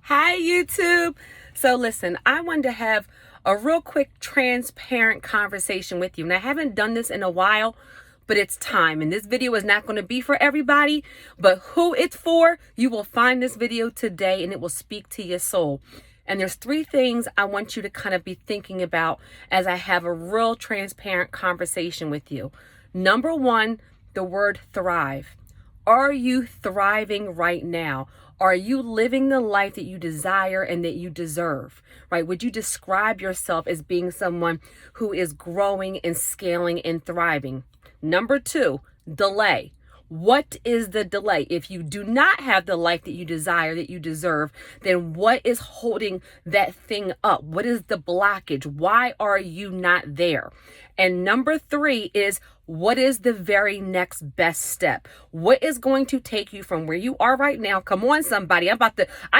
Hi, YouTube. So listen, I wanted to have a real quick, transparent conversation with you. And I haven't done this in a while, but it's time. And this video is not going to be for everybody, but who it's for, you will find this video today and it will speak to your soul. And there's three things I want you to kind of be thinking about as I have a real transparent conversation with you. Number one, the word thrive. Are you thriving right now? Are you living the life that you desire and that you deserve, right? Would you describe yourself as being someone who is growing and scaling and thriving? Number two, delay. What is the delay? If you do not have the life that you desire, that you deserve, then what is holding that thing up? What is the blockage? Why are you not there? And number three is, what is the very next best step? What is going to take you from where you are right now? Come on, somebody. I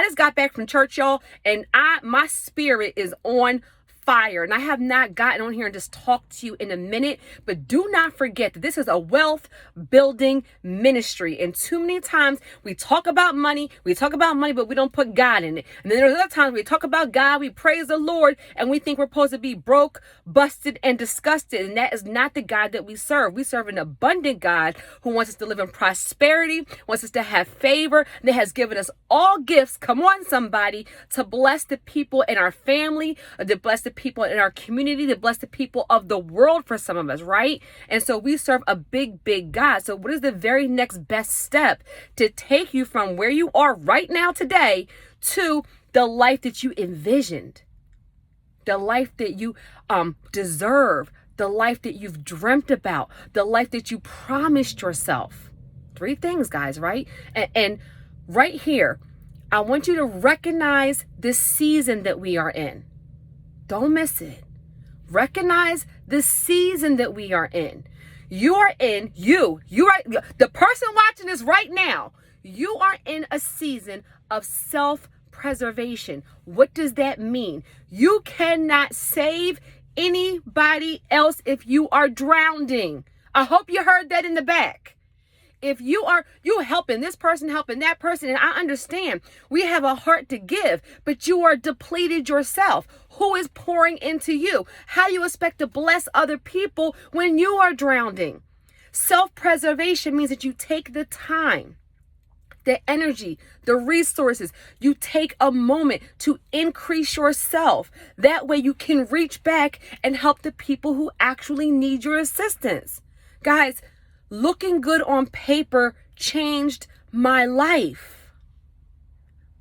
just got back from church, y'all, and my spirit is on fire. And I have not gotten on here and just talked to you in a minute, but do not forget that this is a wealth building ministry. And too many times we talk about money, but we don't put God in it. And then there's other times we talk about God, we praise the Lord, and we think we're supposed to be broke, busted, and disgusted. And that is not the God that we serve. We serve an abundant God who wants us to live in prosperity, wants us to have favor, that has given us all gifts. Come on, somebody, to bless the people in our family, to bless the people in our community, to bless the people of the world for some of us, right? And so we serve a big, big God. So what is the very next best step to take you from where you are right now today to the life that you envisioned, the life that you deserve, the life that you've dreamt about, the life that you promised yourself? Three things, guys, right? And right here, I want you to recognize this season that we are in. Don't miss it. Recognize the season that we are in. You are the person watching this right now. You are in a season of self-preservation. What does that mean? You cannot save anybody else if you are drowning. I hope you heard that in the back. If you helping this person, helping that person, and I understand we have a heart to give, but you are depleted yourself. Who is pouring into you? How do you expect to bless other people when you are drowning? Self-preservation means that you take the time, the energy, the resources. You take a moment to increase yourself. That way you can reach back and help the people who actually need your assistance. Guys, looking good on paper changed my life.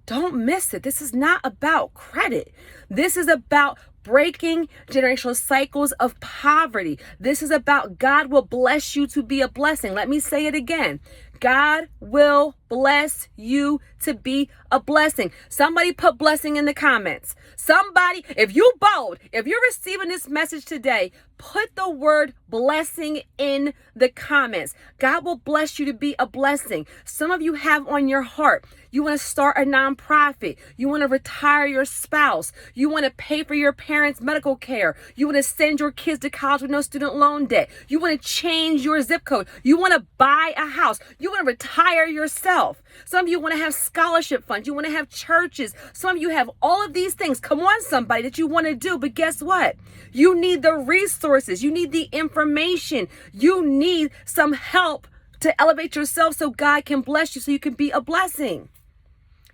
Don't miss it. This is not about credit. This is about breaking generational cycles of poverty. This is about God will bless you to be a blessing. Let me say it again. God will bless you to be a blessing. Somebody put blessing in the comments. Somebody, if you're receiving this message today, put the word blessing in the comments. God will bless you to be a blessing. Some of you have on your heart, you want to start a nonprofit. You want to retire your spouse. You want to pay for your parents' medical care. You want to send your kids to college with no student loan debt. You want to change your zip code. You want to buy a house. You want to retire yourself. Some of you want to have scholarship funds. You want to have churches. Some of you have all of these things. Come on, somebody, that you want to do. But guess what? You need the resources. You need the information. You need some help to elevate yourself so God can bless you, so you can be a blessing.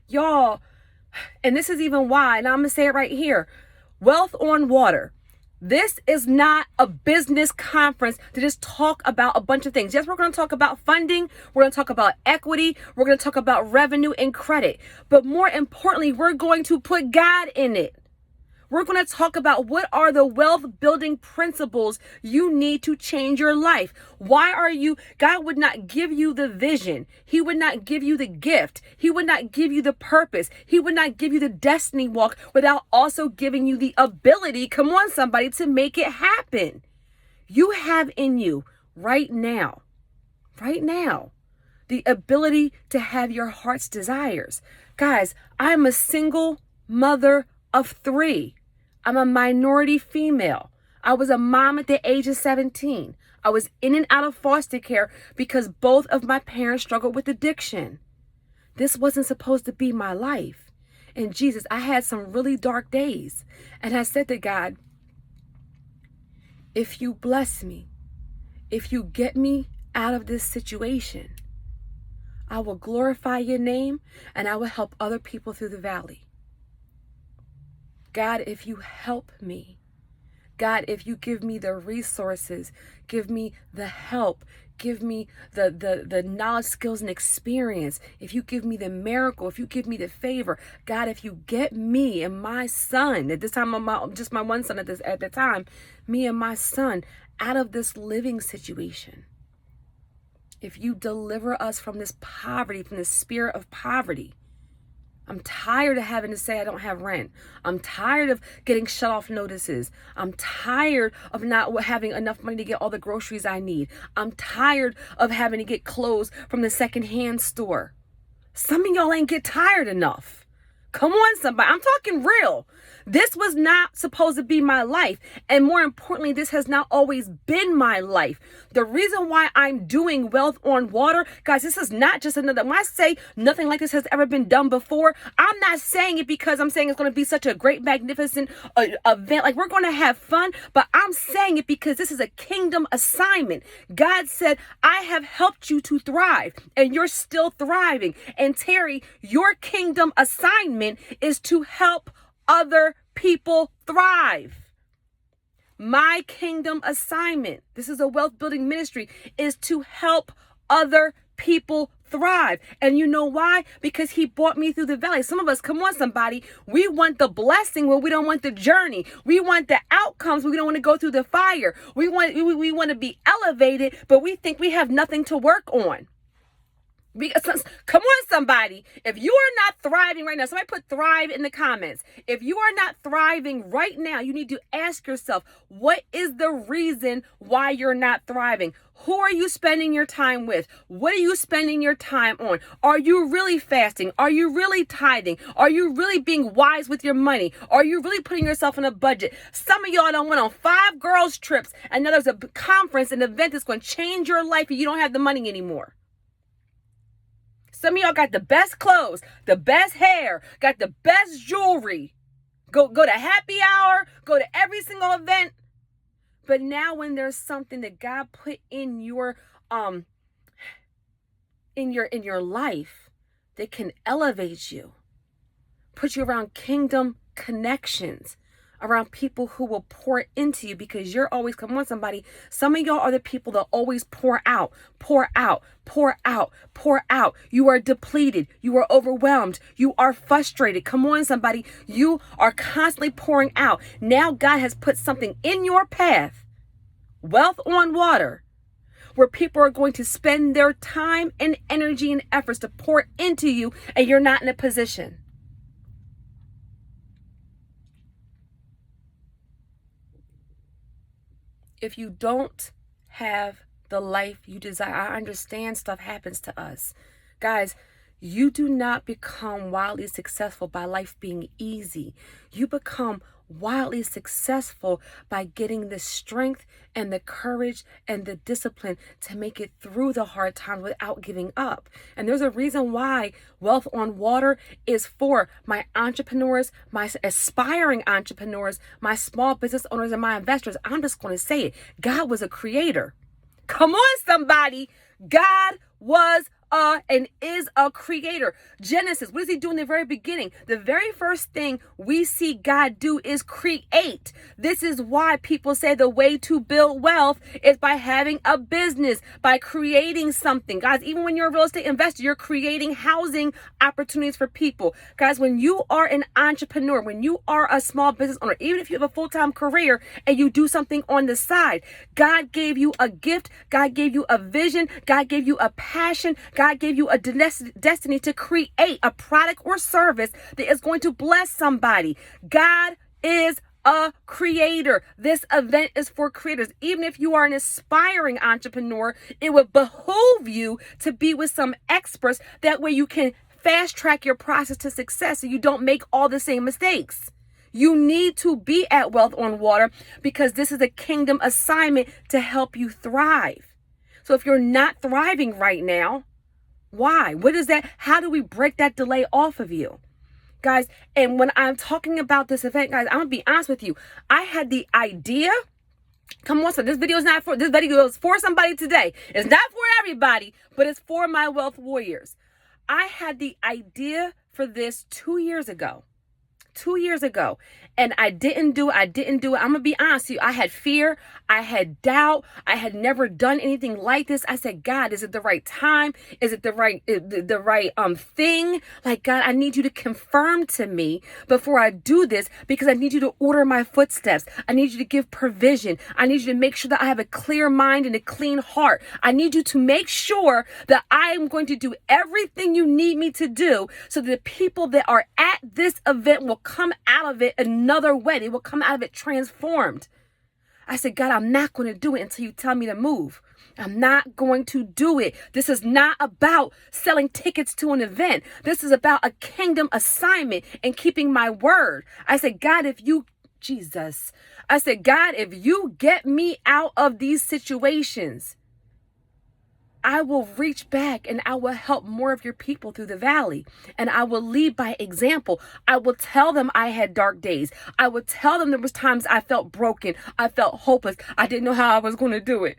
Y'all, and this is even why, and I'm going to say it right here, Wealth on Water. This is not a business conference to just talk about a bunch of things. Yes, we're going to talk about funding. We're going to talk about equity. We're going to talk about revenue and credit. But more importantly, we're going to put God in it. We're going to talk about what are the wealth building principles you need to change your life. God would not give you the vision. He would not give you the gift. He would not give you the purpose. He would not give you the destiny walk without also giving you the ability, come on somebody, to make it happen. You have in you right now, the ability to have your heart's desires. Guys, I'm a single mother of 3. I'm a minority female. I was a mom at the age of 17. I was in and out of foster care because both of my parents struggled with addiction. This wasn't supposed to be my life. And Jesus, I had some really dark days. And I said to God, if you bless me, if you get me out of this situation, I will glorify your name and I will help other people through the valley. God, if you help me, God, if you give me the resources, give me the help, give me the knowledge, skills, and experience, if you give me the miracle, if you give me the favor, God, if you get me and my son, at this time, just my one son at the time, me and my son out of this living situation, if you deliver us from this poverty, from the spirit of poverty. I'm tired of having to say I don't have rent. I'm tired of getting shut off notices. I'm tired of not having enough money to get all the groceries I need. I'm tired of having to get clothes from the secondhand store. Some of y'all ain't get tired enough. Come on, somebody. I'm talking real. This was not supposed to be my life. And more importantly, this has not always been my life. The reason why I'm doing Wealth on Water, guys, this is not just another, when I say nothing like this has ever been done before, I'm not saying it because I'm saying it's going to be such a great, magnificent event. Like, we're going to have fun, but I'm saying it because this is a kingdom assignment. God said, I have helped you to thrive, and you're still thriving. And Terry, your kingdom assignment is to help other people thrive. My kingdom assignment, this is a wealth building ministry, is to help other people thrive. And you know why? Because he brought me through the valley. Some of us, come on, somebody, we want the blessing when we don't want the journey. We want the outcomes when we don't want to go through the fire. We want to be elevated, but we think we have nothing to work on. Because, come on, somebody, if you are not thriving right now, somebody put thrive in the comments. If you are not thriving right now, you need to ask yourself, what is the reason why you're not thriving? Who are you spending your time with? What are you spending your time on? Are you really fasting? Are you really tithing? Are you really being wise with your money? Are you really putting yourself in a budget? Some of y'all done went on 5 girls trips, and now there's a conference, an event that's going to change your life, and you don't have the money anymore. Some of y'all got the best clothes, the best hair, got the best jewelry. Go to happy hour, go to every single event. But now when there's something that God put in your life that can elevate you, put you around kingdom connections, around people who will pour into you, because you're always, come on, somebody, some of y'all are the people that always pour out, pour out, pour out, pour out. You are depleted. You are overwhelmed. You are frustrated. Come on, somebody. You are constantly pouring out. Now God has put something in your path, Wealth on Water, where people are going to spend their time and energy and efforts to pour into you, and you're not in a position. If you don't have the life you desire, I understand stuff happens to us. Guys, you do not become wildly successful by life being easy. You become wildly successful by getting the strength and the courage and the discipline to make it through the hard times without giving up. And there's a reason why Wealth on Water is for my entrepreneurs, my aspiring entrepreneurs, my small business owners, and my investors. I'm just going to say it. God was a creator. Come on, somebody. God was and is a creator. Genesis, what does he do in the very beginning? The very first thing we see God do is create. This is why people say the way to build wealth is by having a business, by creating something. Guys, even when you're a real estate investor, you're creating housing opportunities for people. Guys, when you are an entrepreneur, when you are a small business owner, even if you have a full-time career and you do something on the side, God gave you a gift, God gave you a vision, God gave you a passion, God gave you a destiny to create a product or service that is going to bless somebody. God is a creator. This event is for creators. Even if you are an aspiring entrepreneur, it would behoove you to be with some experts. That way you can fast track your process to success so you don't make all the same mistakes. You need to be at Wealth on Water because this is a kingdom assignment to help you thrive. So if you're not thriving right now, why? What is that? How do we break that delay off of you? Guys, and when I'm talking about this event, guys, I'm going to be honest with you. I had the idea. Come on, so this video is for somebody today. It's not for everybody, but it's for my wealth warriors. I had the idea for this 2 years ago. 2 years ago. And I didn't do it. I'm going to be honest with you. I had fear. I had doubt. I had never done anything like this. I said, God, is it the right time? Is it the right thing? Like, God, I need you to confirm to me before I do this, because I need you to order my footsteps. I need you to give provision. I need you to make sure that I have a clear mind and a clean heart. I need you to make sure that I am going to do everything you need me to do, so that the people that are at this event will come out of it another way. They will come out of it transformed. I said, God, I'm not going to do it until you tell me to move. I'm not going to do it. This is not about selling tickets to an event. This is about a kingdom assignment and keeping my word. I said, God, if you get me out of these situations, I will reach back and I will help more of your people through the valley. And I will lead by example. I will tell them I had dark days. I will tell them there was times I felt broken. I felt hopeless. I didn't know how I was going to do it.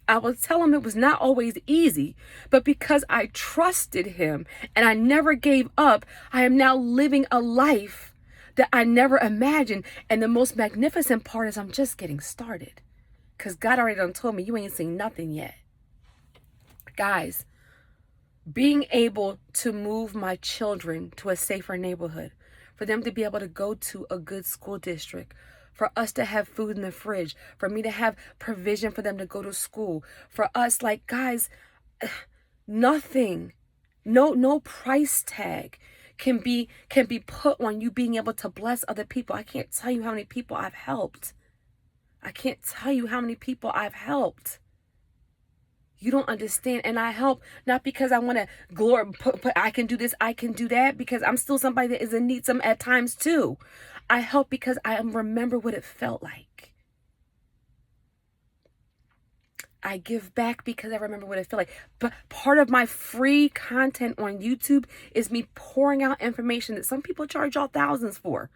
I will tell them it was not always easy, but because I trusted him and I never gave up, I am now living a life that I never imagined. And the most magnificent part is I'm just getting started. Because God already done told me you ain't seen nothing yet. Guys, being able to move my children to a safer neighborhood, for them to be able to go to a good school district, for us to have food in the fridge, for me to have provision for them to go to school, for us, like, guys, nothing, no price tag can be put on you being able to bless other people. I can't tell you how many people I've helped. I can't tell you how many people I've helped. You don't understand. And I help not because I want to I can do this, I can do that, because I'm still somebody that is in need some at times too. I help because I remember what it felt like. I give back because I remember what it felt like. But part of my free content on YouTube is me pouring out information that some people charge y'all thousands for.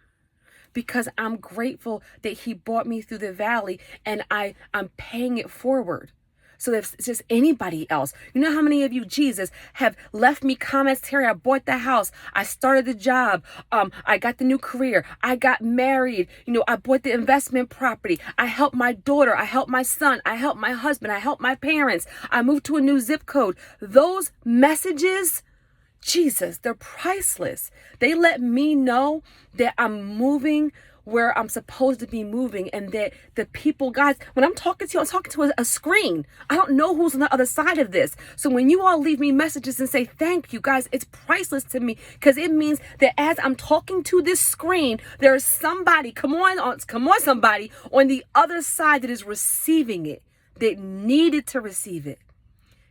Because I'm grateful that he brought me through the valley, and I'm paying it forward. So if it's just anybody else, you know how many of you, Jesus, have left me comments, Terry, I bought the house, I started the job, I got the new career, I got married, I bought the investment property, I helped my daughter, I helped my son, I helped my husband, I helped my parents, I moved to a new zip code. Those messages, Jesus, they're priceless. They let me know that I'm moving where I'm supposed to be moving, and that the people, guys, when I'm talking to you, I'm talking to a screen. I don't know who's on the other side of this. So when you all leave me messages and say thank you, guys, it's priceless to me, because it means that as I'm talking to this screen, there's somebody, come on, somebody on the other side that is receiving it, that needed to receive it.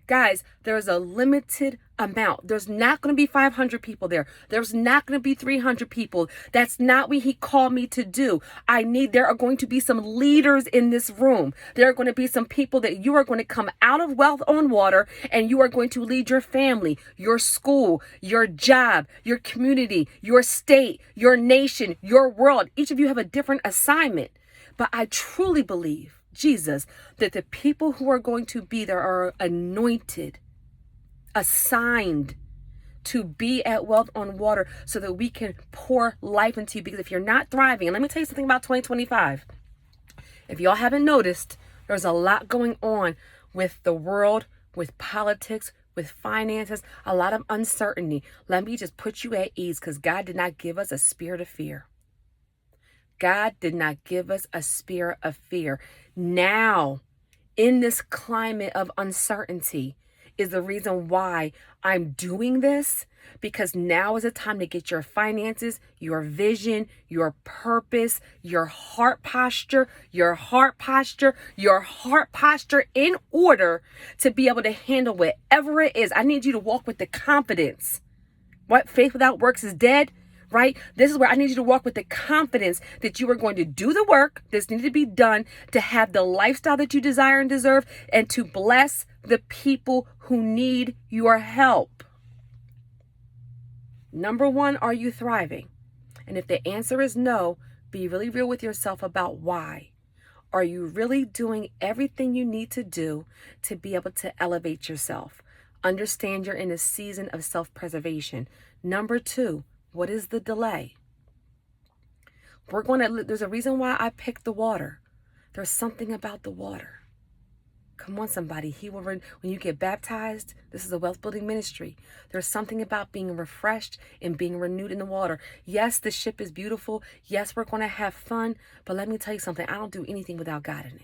Guys, there's a limited amount. There's not going to be 500 people there. There's not going to be 300 people. That's not what he called me to do. There are going to be some leaders in this room. There are going to be some people that you are going to come out of Wealth on Water, and you are going to lead your family, your school, your job, your community, your state, your nation, your world. Each of you have a different assignment. But I truly believe, Jesus, that the people who are going to be there are anointed, assigned to be at Wealth on Water, so that we can pour life into you. Because if you're not thriving, and let me tell you something about 2025. If y'all haven't noticed, there's a lot going on with the world, with politics, with finances, a lot of uncertainty. Let me just put you at ease, because God did not give us a spirit of fear. God did not give us a spirit of fear. Now, in this climate of uncertainty, is the reason why I'm doing this, because now is the time to get your finances, your vision, your purpose, your heart posture in order to be able to handle whatever it is. I need you to walk with the confidence. What? Faith without works is dead. Right? This is where I need you to walk with the confidence that you are going to do the work that's needed to be done to have the lifestyle that you desire and deserve, and to bless the people who need your help. Number one, are you thriving? And if the answer is no, be really real with yourself about why. Are you really doing everything you need to do to be able to elevate yourself? Understand you're in a season of self-preservation. Number two, what is the delay? There's a reason why I picked the water. There's something about the water. Come on, somebody. When you get baptized, this is a wealth building ministry. There's something about being refreshed and being renewed in the water. Yes, the ship is beautiful. Yes, we're going to have fun. But let me tell you something. I don't do anything without God in it.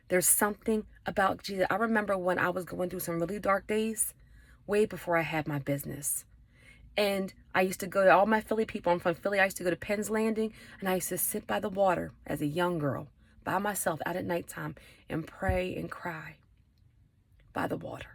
There's something about Jesus. I remember when I was going through some really dark days, way before I had my business. And I used to go to all my Philly people. I'm from Philly. I used to go to Penn's Landing, and I used to sit by the water as a young girl by myself out at nighttime and pray and cry by the water,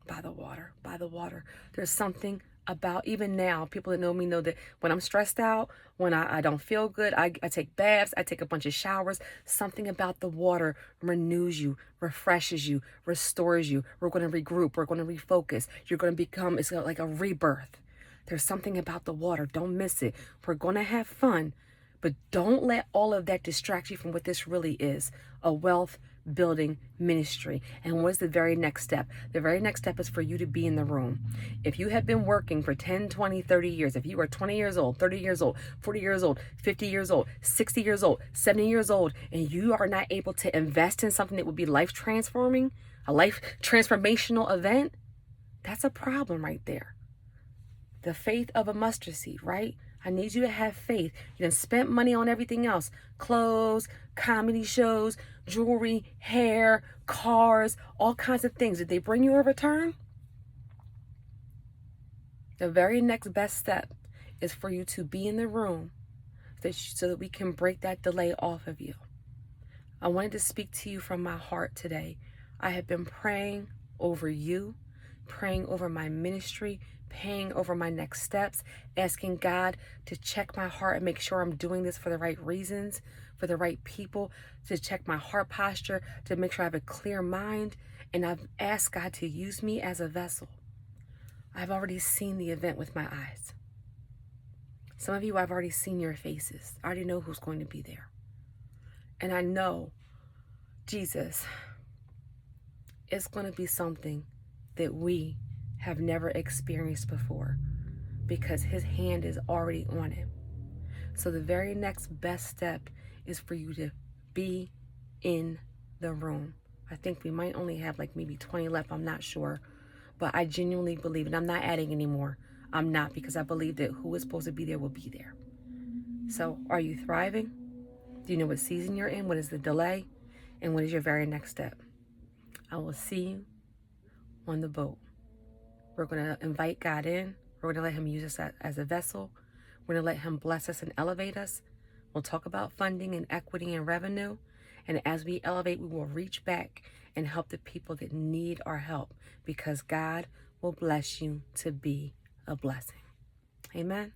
by the water, by the water. There's something about, even now, people that know me know that when I'm stressed out, when I don't feel good, I take baths, I take a bunch of showers. Something about the water renews you, refreshes you, restores you. We're going to regroup. We're going to refocus. You're going to become, it's like a rebirth. There's something about the water. Don't miss it. We're going to have fun, but don't let all of that distract you from what this really is, a wealth building ministry. And what's the very next step? The very next step is for you to be in the room. If you have been working for 10, 20, 30 years, if you are 20 years old, 30 years old, 40 years old, 50 years old, 60 years old, 70 years old, and you are not able to invest in something that would be life transforming, a life transformational event, that's a problem right there. The faith of a mustard seed, right? I need you to have faith. You done spent money on everything else. Clothes, comedy shows, jewelry, hair, cars, all kinds of things. Did they bring you a return? The very next best step is for you to be in the room so that we can break that delay off of you. I wanted to speak to you from my heart today. I have been praying over you, praying over my ministry, praying over my next steps, asking God to check my heart and make sure I'm doing this for the right reasons, for the right people, to check my heart posture, to make sure I have a clear mind. And I've asked God to use me as a vessel. I've already seen the event with my eyes. Some of you, I've already seen your faces. I already know who's going to be there. And I know, Jesus, it's going to be something that we have never experienced before because his hand is already on it. So the very next best step is for you to be in the room. I think we might only have like maybe 20 left. I'm not sure. But I genuinely believe, and I'm not adding anymore. I'm not, because I believe that who is supposed to be there will be there. So are you thriving? Do you know what season you're in? What is the delay? And what is your very next step? I will see you on the boat. We're going to invite God in. We're going to let him use us as a vessel. We're going to let him bless us and elevate us. We'll talk about funding and equity and revenue. And as we elevate, we will reach back and help the people that need our help, because God will bless you to be a blessing. Amen.